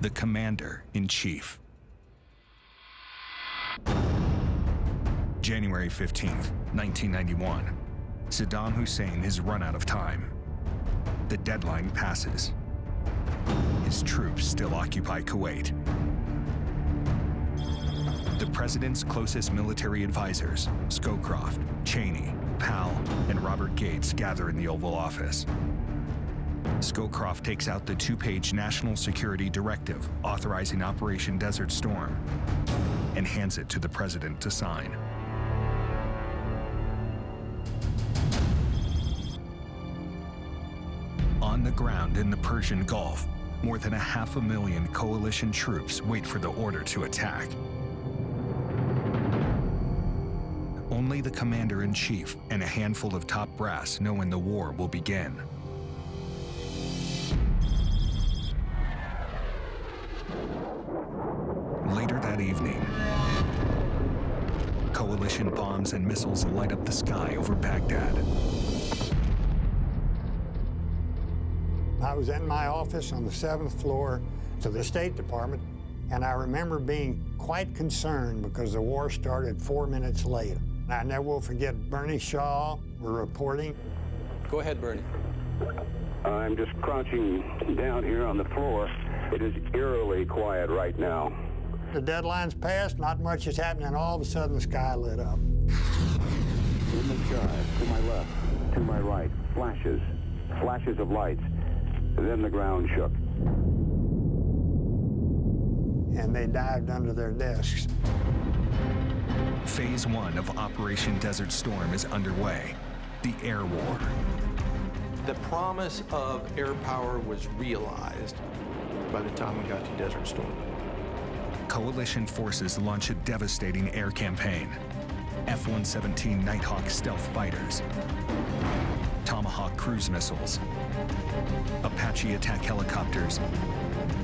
the commander-in-chief. January 15th, 1991. Saddam Hussein has run out of time. The deadline passes. His troops still occupy Kuwait. The president's closest military advisors, Scowcroft, Cheney, Powell, and Robert Gates, gather in the Oval Office. Scowcroft takes out the two-page National Security Directive authorizing Operation Desert Storm and hands it to the president to sign. On the ground in the Persian Gulf, more than 500,000 coalition troops wait for the order to attack. Only the commander-in-chief and a handful of top brass know when the war will begin. Later that evening, coalition bombs and missiles light up the sky over Baghdad. I was in my office on the 7th floor to the State Department, and I remember being quite concerned because the war started 4 minutes late. I never will forget Bernie Shaw were reporting. Go ahead, Bernie. I'm just crouching down here on the floor. It is eerily quiet right now. The deadline's passed, not much is happening, and all of a sudden the sky lit up. In the sky, to my left, to my right, flashes of lights. Then the ground shook. And they dived under their desks. Phase 1 of Operation Desert Storm is underway, the air war. The promise of air power was realized by the time we got to Desert Storm. Coalition forces launch a devastating air campaign. F-117 Nighthawk stealth fighters, Tomahawk cruise missiles, Apache attack helicopters,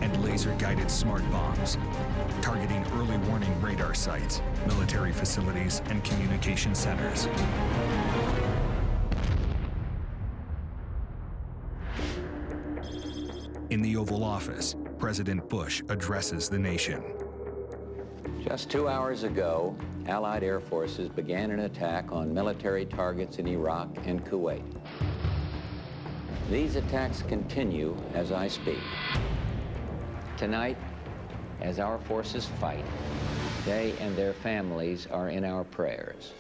and laser-guided smart bombs, targeting early warning radar sites, military facilities, and communication centers. In the Oval Office, President Bush addresses the nation. Just 2 hours ago, Allied air forces began an attack on military targets in Iraq and Kuwait. These attacks continue as I speak. Tonight, as our forces fight, they and their families are in our prayers.